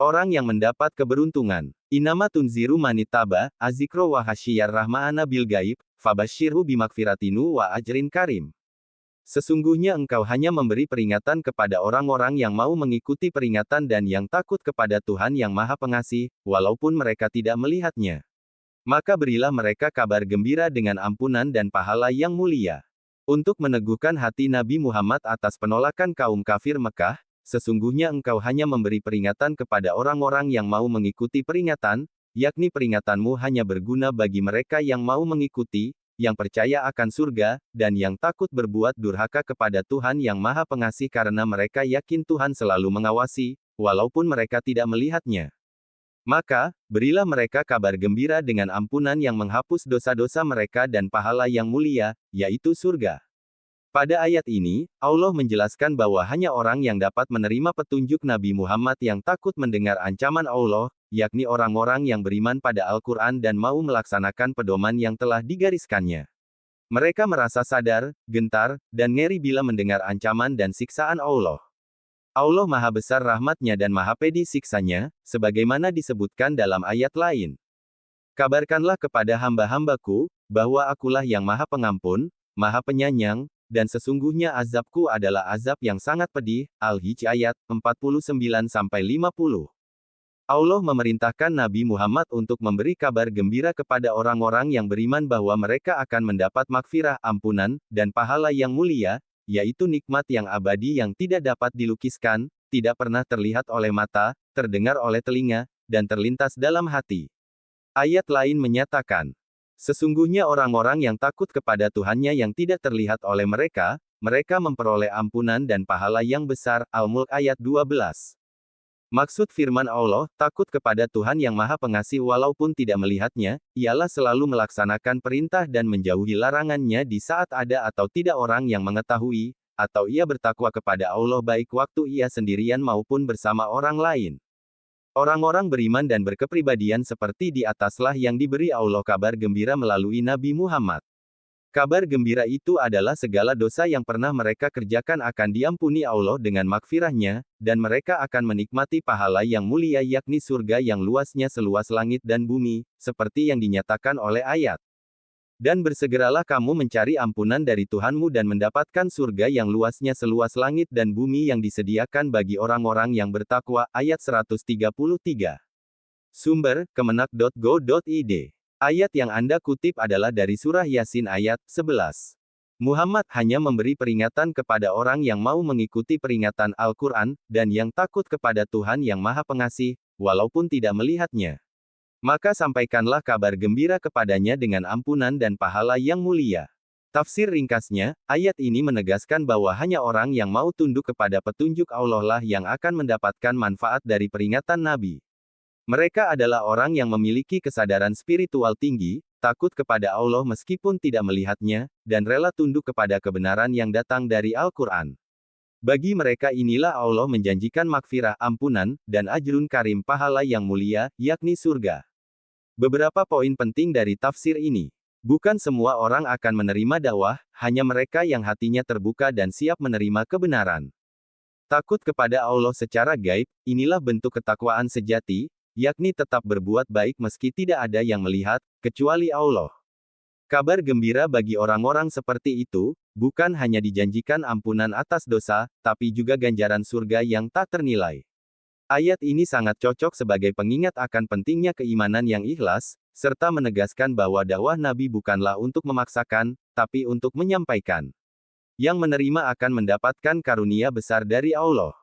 Orang yang mendapat keberuntungan. Inama tunziru manitaba, azikro wa hasyiyar rahma'ana bil gaib, fabashirhu bimakfiratinu wa ajrin karim. Sesungguhnya engkau hanya memberi peringatan kepada orang-orang yang mau mengikuti peringatan dan yang takut kepada Tuhan yang Maha Pengasih, walaupun mereka tidak melihatnya. Maka berilah mereka kabar gembira dengan ampunan dan pahala yang mulia. Untuk meneguhkan hati Nabi Muhammad atas penolakan kaum kafir Mekah, sesungguhnya engkau hanya memberi peringatan kepada orang-orang yang mau mengikuti peringatan, yakni peringatanmu hanya berguna bagi mereka yang mau mengikuti, yang percaya akan surga, dan yang takut berbuat durhaka kepada Tuhan yang Maha Pengasih karena mereka yakin Tuhan selalu mengawasi, walaupun mereka tidak melihatnya. Maka, berilah mereka kabar gembira dengan ampunan yang menghapus dosa-dosa mereka dan pahala yang mulia, yaitu surga. Pada ayat ini, Allah menjelaskan bahwa hanya orang yang dapat menerima petunjuk Nabi Muhammad yang takut mendengar ancaman Allah, yakni orang-orang yang beriman pada Al-Quran dan mau melaksanakan pedoman yang telah digariskannya. Mereka merasa sadar, gentar, dan ngeri bila mendengar ancaman dan siksaan Allah. Allah Maha Besar rahmatnya dan Maha Pedih siksanya, sebagaimana disebutkan dalam ayat lain. Kabarkanlah kepada hamba-hambaku, bahwa akulah yang Maha Pengampun, Maha Penyayang, dan sesungguhnya azabku adalah azab yang sangat pedih. Al-Hijj ayat 49-50. Allah memerintahkan Nabi Muhammad untuk memberi kabar gembira kepada orang-orang yang beriman bahwa mereka akan mendapat makfirah, ampunan, dan pahala yang mulia, yaitu nikmat yang abadi yang tidak dapat dilukiskan, tidak pernah terlihat oleh mata, terdengar oleh telinga, dan terlintas dalam hati. Ayat lain menyatakan, sesungguhnya orang-orang yang takut kepada Tuhannya yang tidak terlihat oleh mereka, mereka memperoleh ampunan dan pahala yang besar. Al-Mulk ayat 12. Maksud firman Allah, takut kepada Tuhan yang Maha Pengasih walaupun tidak melihatnya, ialah selalu melaksanakan perintah dan menjauhi larangannya di saat ada atau tidak orang yang mengetahui, atau ia bertakwa kepada Allah baik waktu ia sendirian maupun bersama orang lain. Orang-orang beriman dan berkepribadian seperti di ataslah yang diberi Allah kabar gembira melalui Nabi Muhammad. Kabar gembira itu adalah segala dosa yang pernah mereka kerjakan akan diampuni Allah dengan makfirahnya, dan mereka akan menikmati pahala yang mulia yakni surga yang luasnya seluas langit dan bumi, seperti yang dinyatakan oleh ayat. Dan bersegeralah kamu mencari ampunan dari Tuhanmu dan mendapatkan surga yang luasnya seluas langit dan bumi yang disediakan bagi orang-orang yang bertakwa. Ayat 133. Sumber, kemenak.go.id. Ayat yang Anda kutip adalah dari Surah Yasin ayat 11. Muhammad hanya memberi peringatan kepada orang yang mau mengikuti peringatan Al-Quran, dan yang takut kepada Tuhan yang Maha Pengasih, walaupun tidak melihatnya. Maka sampaikanlah kabar gembira kepadanya dengan ampunan dan pahala yang mulia. Tafsir ringkasnya, ayat ini menegaskan bahwa hanya orang yang mau tunduk kepada petunjuk Allah lah yang akan mendapatkan manfaat dari peringatan Nabi. Mereka adalah orang yang memiliki kesadaran spiritual tinggi, takut kepada Allah meskipun tidak melihatnya, dan rela tunduk kepada kebenaran yang datang dari Al-Quran. Bagi mereka inilah Allah menjanjikan makfirah, ampunan, dan ajrun karim, pahala yang mulia, yakni surga. Beberapa poin penting dari tafsir ini. Bukan semua orang akan menerima dakwah, hanya mereka yang hatinya terbuka dan siap menerima kebenaran. Takut kepada Allah secara gaib, inilah bentuk ketakwaan sejati, yakni tetap berbuat baik meski tidak ada yang melihat, kecuali Allah. Kabar gembira bagi orang-orang seperti itu, bukan hanya dijanjikan ampunan atas dosa, tapi juga ganjaran surga yang tak ternilai. Ayat ini sangat cocok sebagai pengingat akan pentingnya keimanan yang ikhlas, serta menegaskan bahwa dakwah Nabi bukanlah untuk memaksakan, tapi untuk menyampaikan. Yang menerima akan mendapatkan karunia besar dari Allah.